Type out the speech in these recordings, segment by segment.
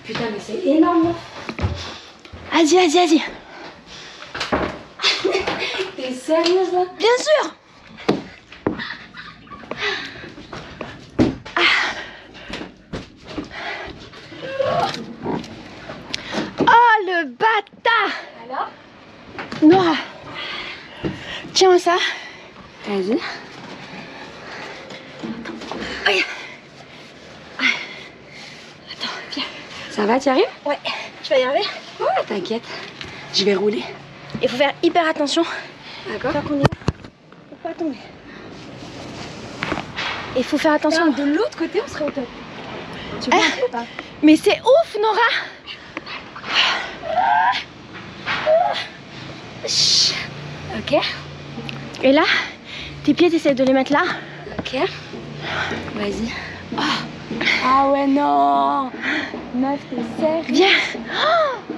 Putain, mais c'est énorme. Vas-y, vas-y, vas-y. T'es sérieuse là? Bien sûr. Oh le bâtard! Alors? Nora, tiens ça. Vas-y. Attends, viens. Ça va, tu arrives? Ouais, tu vas y arriver? Ouais, t'inquiète. Je vais rouler. Il faut faire hyper attention. D'accord. Tant qu'on est là, faut pas tomber. Il faut faire attention. De l'autre côté, on serait au top. Tu vois un peu ou pas? Mais c'est ouf, Nora. Ok. Et là, tes pieds, t'essaies de les mettre là. Ok. Vas-y. Ah ouais, non. Meuf, t'es sérieuse? Viens.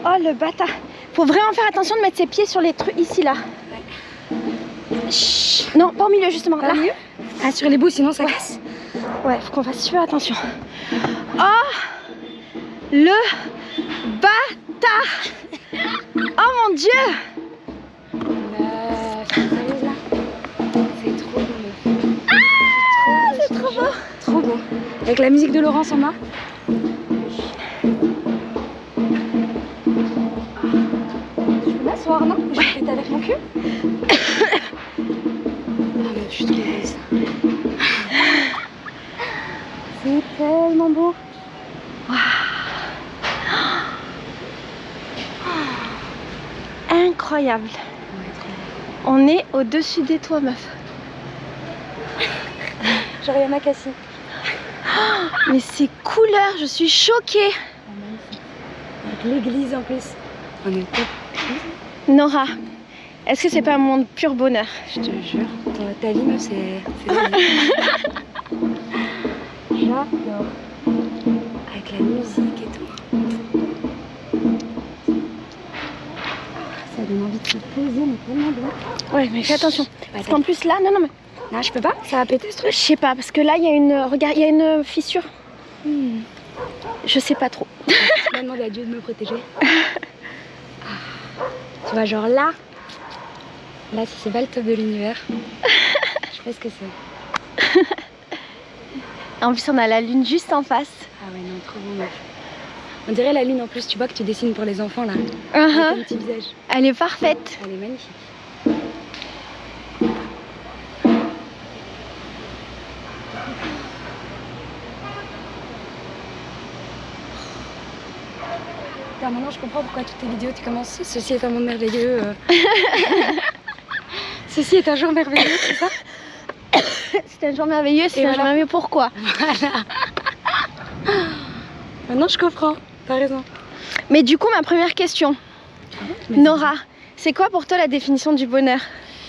Oh le bâtard. Faut vraiment faire attention de mettre ses pieds sur les trucs ici là. Chut. Non, pas au milieu justement. Pas Là. au milieu? Ah, sur les bouts, sinon ça casse. Ouais, faut qu'on fasse super attention. Oh le bâtard. Oh mon Dieu. Meuf, t'es sérieuse là? C'est trop beau, meuf. C'est trop beau. Trop beau. Avec la musique de Laurence en bas. Je peux m'asseoir, non? Je vais péter avec mon cul. Ah, mais je suis trop heureuse. C'est tellement beau. Incroyable. Ouais, trop On est au-dessus des toits, meuf. beau. Genre Yamakasi. Mais ces couleurs, je suis choquée. Avec l'église en plus. On est au top. Nora, est-ce que c'est pas un monde pur bonheur? Je te jure. Ta vie, meuf, c'est la vie. J'adore. Avec la musique et tout. Ça donne envie de se poser, mais tellement bien. Ouais, mais fais attention. Parce qu'en plus là, non, mais Non, je peux pas. Ça va péter ce je truc. sais pas, parce que là, il y a une, regarde, il y a une fissure. Je sais pas trop. Je vais demander à Dieu de me protéger. Tu vois, genre là, si c'est pas le top de l'univers, je sais ce que c'est. En plus, on a la lune juste en face. Ah ouais, non, trop bon, meuf. On dirait la lune en plus, tu vois, que tu dessines pour les enfants là. Uh-huh. Avec ton petit visage. Elle est parfaite. Elle est magnifique. Putain, maintenant je comprends pourquoi toutes tes vidéos tu commences. Ceci est un monde merveilleux. Ceci est un jour merveilleux, c'est ça? C'est un jour merveilleux, c'est un jour voilà. merveilleux. Pourquoi? Voilà. Maintenant je comprends, t'as raison. Mais du coup, ma première question. Nora, c'est quoi pour toi la définition du bonheur?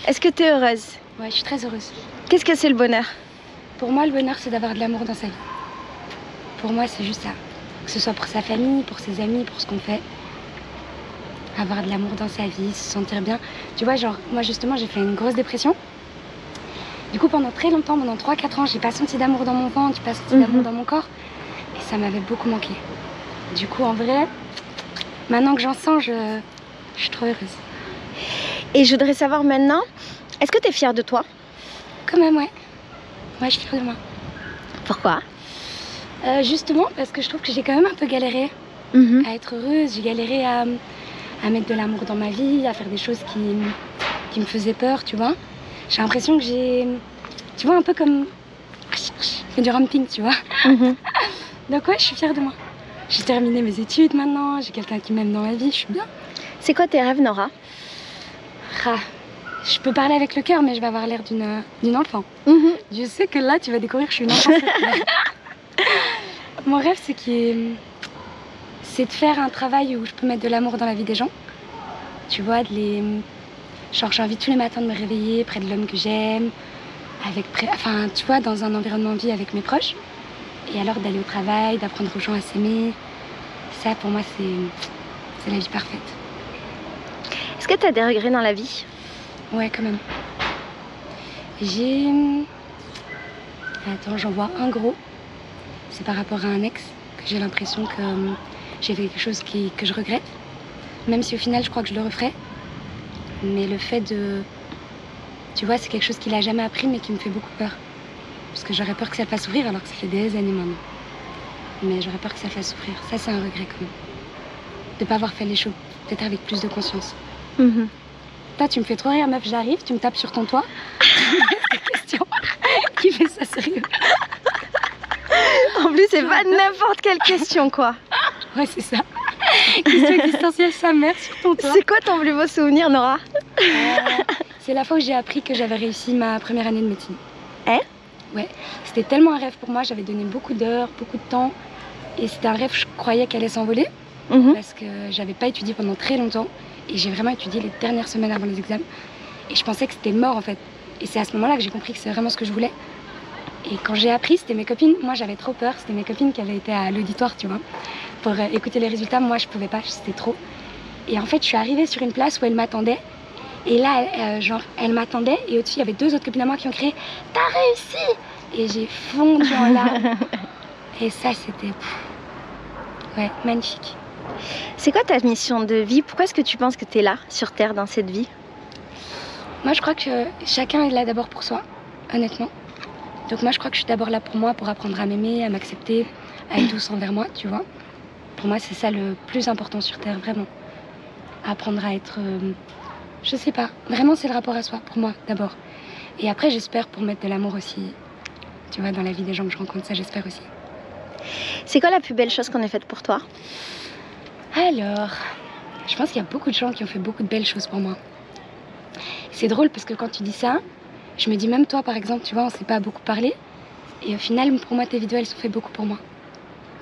Est-ce que tu es heureuse? Ouais, je suis très heureuse. Qu'est-ce que c'est le bonheur? Pour moi, le bonheur, c'est d'avoir de l'amour dans sa vie. Pour moi, c'est juste ça. Que ce soit pour sa famille, pour ses amis, pour ce qu'on fait. Avoir de l'amour dans sa vie, se sentir bien. Tu vois, genre, moi justement, j'ai fait une grosse dépression. Du coup, pendant très longtemps, pendant 3-4 ans, j'ai pas senti d'amour dans mon ventre, j'ai pas senti d'amour dans mon corps. Et ça m'avait beaucoup manqué. Du coup, en vrai, maintenant que j'en sens, je suis trop heureuse. Et je voudrais savoir maintenant, est-ce que tu es fière de toi? Quand même, ouais. Ouais, je suis fière de moi. Pourquoi? Justement, parce que je trouve que j'ai quand même un peu galéré à être heureuse. J'ai galéré à mettre de l'amour dans ma vie, à faire des choses qui me faisaient peur, tu vois. J'ai l'impression que tu vois, un peu comme... Je fais du ramping, tu vois. Donc ouais, je suis fière de moi. J'ai terminé mes études maintenant, j'ai quelqu'un qui m'aime dans ma vie, je suis bien. C'est quoi tes rêves, Nora? Ah, je peux parler avec le cœur, mais je vais avoir l'air d'une enfant. Je sais que là, tu vas découvrir que je suis une enfant. Mon rêve, c'est de faire un travail où je peux mettre de l'amour dans la vie des gens. Tu vois, genre j'ai envie tous les matins de me réveiller près de l'homme que j'aime, enfin, tu vois, dans un environnement de vie avec mes proches. Et alors d'aller au travail, d'apprendre aux gens à s'aimer. Ça, pour moi, c'est la vie parfaite. Est-ce que tu as des regrets dans la vie? Ouais, quand même. Attends, j'en vois un gros. C'est par rapport à un ex que j'ai l'impression que j'ai fait quelque chose que je regrette. Même si au final, je crois que je le referai. Mais le fait de... Tu vois, c'est quelque chose qu'il a jamais appris, mais qui me fait beaucoup peur. Parce que j'aurais peur que ça le fasse souffrir, alors que ça fait des années maintenant. Mais j'aurais peur que ça le fasse souffrir. Ça, c'est un regret quand même. De pas avoir fait les choses, peut-être avec plus de conscience. Toi, tu me fais trop rire, meuf, j'arrive, tu me tapes sur ton toit. Question. Qui fait ça sérieux? En plus, c'est pas n'importe quelle question, quoi. Ouais, c'est ça. Question existentielle, sa mère sur ton toit. C'est quoi ton plus beau souvenir, Nora? C'est la fois où j'ai appris que j'avais réussi ma première année de médecine. Hein? Ouais. C'était tellement un rêve pour moi, j'avais donné beaucoup d'heures, beaucoup de temps. Et c'était un rêve, je croyais qu'elle allait s'envoler. Parce que j'avais pas étudié pendant très longtemps. Et j'ai vraiment étudié les dernières semaines avant les examens. Et je pensais que c'était mort en fait. Et c'est à ce moment-là que j'ai compris que c'est vraiment ce que je voulais. Et quand j'ai appris, c'était mes copines. Moi j'avais trop peur, c'était mes copines qui avaient été à l'auditoire, tu vois, pour écouter les résultats. Moi je pouvais pas, c'était trop. Et en fait, je suis arrivée sur une place où elle m'attendait. Et là, elle m'attendait. Et au-dessus, il y avait 2 autres copines à moi qui ont crié « T'as réussi !» Et j'ai fondu en larmes. Et ça, c'était... Ouais, magnifique. C'est quoi ta mission de vie? Pourquoi est-ce que tu penses que tu es là, sur Terre, dans cette vie? Moi, je crois que chacun est là d'abord pour soi, honnêtement. Donc moi, je crois que je suis d'abord là pour moi, pour apprendre à m'aimer, à m'accepter, à être douce envers moi, tu vois. Pour moi, c'est ça le plus important sur Terre, vraiment. Apprendre à être... je sais pas. Vraiment, c'est le rapport à soi, pour moi, d'abord. Et après, j'espère pour mettre de l'amour aussi, tu vois, dans la vie des gens que je rencontre, ça, j'espère aussi. C'est quoi la plus belle chose qu'on ait faite pour toi? Alors, je pense qu'il y a beaucoup de gens qui ont fait beaucoup de belles choses pour moi. C'est drôle parce que quand tu dis ça, je me dis même toi par exemple, tu vois, on s'est pas beaucoup parlé. Et au final, pour moi, tes vidéos, elles ont fait beaucoup pour moi.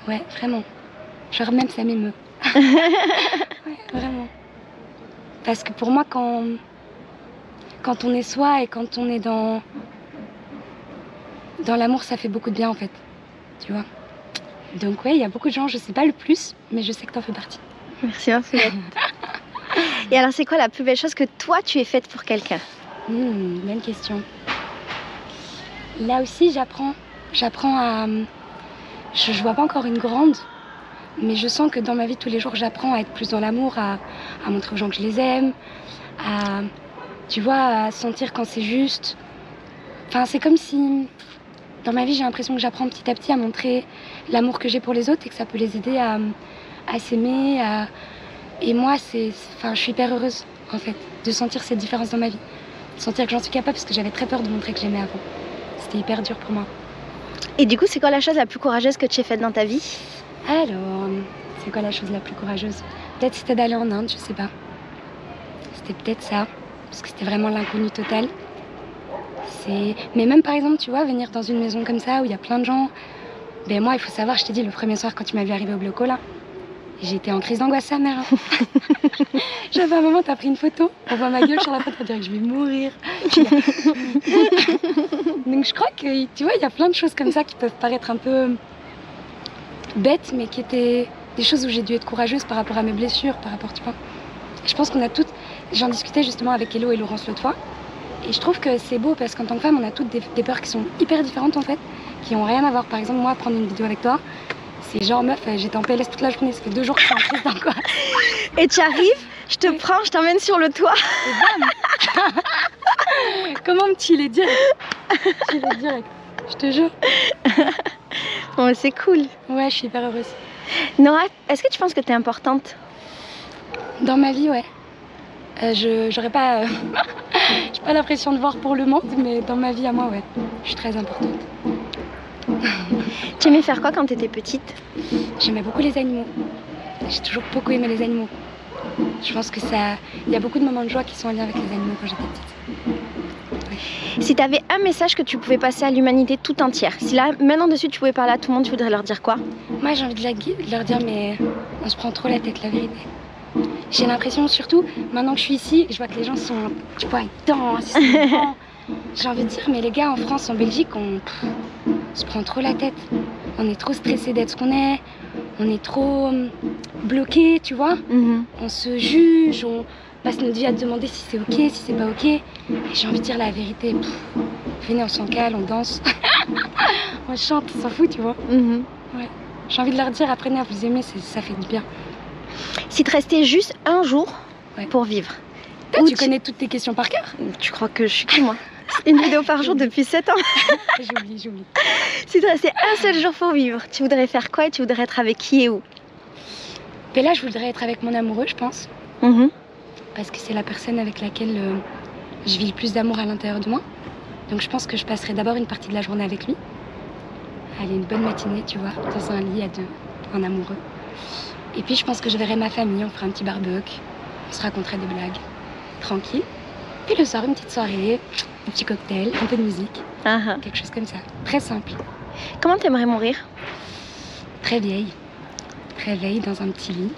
Ouais, vraiment. Genre même ça m'émeut. Ouais, vraiment. Parce que pour moi, quand on est soi et quand on est dans l'amour, ça fait beaucoup de bien en fait. Tu vois. Donc ouais, il y a beaucoup de gens, je sais pas le plus, mais je sais que t'en fais partie. Merci, merci. Et alors, c'est quoi la plus belle chose que toi, tu aies faite pour quelqu'un? Bonne question. Là aussi, j'apprends à... Je vois pas encore une grande, mais je sens que dans ma vie, tous les jours, j'apprends à être plus dans l'amour, à montrer aux gens que je les aime, tu vois, à sentir quand c'est juste. Enfin, c'est comme si... Dans ma vie, j'ai l'impression que j'apprends petit à petit à montrer l'amour que j'ai pour les autres et que ça peut les aider à s'aimer. Et moi, enfin, je suis hyper heureuse, en fait, de sentir cette différence dans ma vie. De sentir que j'en suis capable, parce que j'avais très peur de montrer que j'aimais avant. C'était hyper dur pour moi. Et du coup, c'est quoi la chose la plus courageuse que tu aies faite dans ta vie? Alors, c'est quoi la chose la plus courageuse? Peut-être c'était d'aller en Inde, je sais pas. C'était peut-être ça, parce que c'était vraiment l'inconnu total. Mais même par exemple, tu vois, venir dans une maison comme ça où il y a plein de gens, ben moi, il faut savoir, je t'ai dit, le premier soir quand tu m'as vu arriver au bloco là, j'étais en crise d'angoisse sa mère. J'avais un moment, t'as pris une photo, on voit ma gueule sur la photo, on dirait que je vais mourir. Donc je crois que, tu vois, il y a plein de choses comme ça qui peuvent paraître un peu bêtes, mais qui étaient des choses où j'ai dû être courageuse par rapport à mes blessures, par rapport, tu vois. Je pense qu'on a toutes, j'en discutais justement avec Hello et Laurence l'autre fois, et je trouve que c'est beau parce qu'en tant que femme, on a toutes des peurs qui sont hyper différentes en fait, qui n'ont rien à voir. Par exemple, moi, prendre une vidéo avec toi, c'est genre meuf, j'étais en PLS toute la journée, ça fait 2 jours que je suis en crise d'angoisse. Et tu arrives, je te prends, je t'emmène sur le toit. Et bam. Comment me chiller direct? Chiller direct, je te jure. Bon, c'est cool. Ouais, je suis hyper heureuse. Nora, est-ce que tu penses que tu es importante? Dans ma vie, ouais. J'aurais pas... j'ai pas l'impression de voir pour le monde, mais dans ma vie à moi, ouais. Je suis très importante. Tu aimais faire quoi quand tu étais petite? J'aimais beaucoup les animaux. J'ai toujours beaucoup aimé les animaux. Je pense que ça... Il y a beaucoup de moments de joie qui sont en lien avec les animaux quand j'étais petite. Ouais. Si tu avais un message que tu pouvais passer à l'humanité tout entière, si là, maintenant dessus, tu pouvais parler à tout le monde, tu voudrais leur dire quoi? Moi, j'ai envie de leur dire, mais on se prend trop la tête, la vérité. J'ai l'impression, surtout, maintenant que je suis ici, je vois que les gens sont, tu vois, ils dansent, ils sont grands. J'ai envie de dire, mais les gars, en France, en Belgique, on se prend trop la tête. On est trop stressé d'être ce qu'on est. On est trop bloqué, tu vois. On se juge, on passe notre vie à te demander si c'est ok, si c'est pas ok. Et j'ai envie de dire la vérité. Venez, on s'en cale, on danse. On chante, on s'en fout, tu vois. Ouais. J'ai envie de leur dire, apprenez à vous aimer, ça fait du bien. Si te restait juste un jour pour vivre. Toi, tu connais toutes tes questions par cœur? Tu crois que je suis qui, moi? Une vidéo par jour depuis 7 ans. J'oublie. Si te restait un seul jour pour vivre, tu voudrais faire quoi et tu voudrais être avec qui et où? Et là, je voudrais être avec mon amoureux, je pense. Parce que c'est la personne avec laquelle je vis le plus d'amour à l'intérieur de moi. Donc je pense que je passerai d'abord une partie de la journée avec lui. Aller une bonne matinée, tu vois, dans un lit à deux, en amoureux. Et puis je pense que je verrai ma famille, on fera un petit barbecue, on se raconterait des blagues, tranquille. Puis le soir, une petite soirée, un petit cocktail, un peu de musique, quelque chose comme ça, très simple. Comment t'aimerais mourir? Très vieille, dans un petit lit.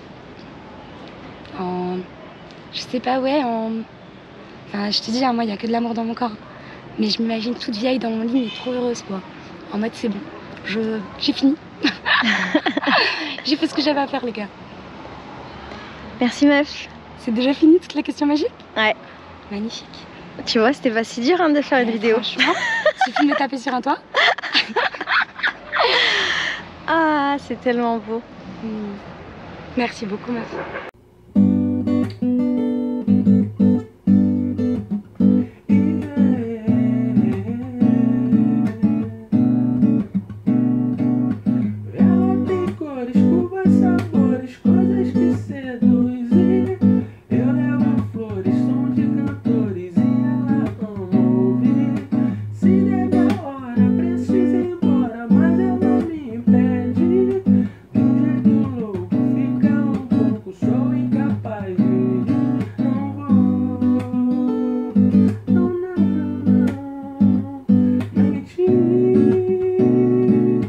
Je sais pas, Enfin, je te dis, hein, moi, il n'y a que de l'amour dans mon corps. Mais je m'imagine toute vieille dans mon lit, mais trop heureuse, quoi. En mode, c'est bon, j'ai fini. J'ai fait ce que j'avais à faire, les gars. Merci, meuf. C'est déjà fini, toute la question magique? Ouais. Magnifique. Tu vois, c'était pas si dur de faire une vidéo. Franchement, il suffit de me taper sur un toit. Ah, c'est tellement beau. Merci beaucoup, meuf.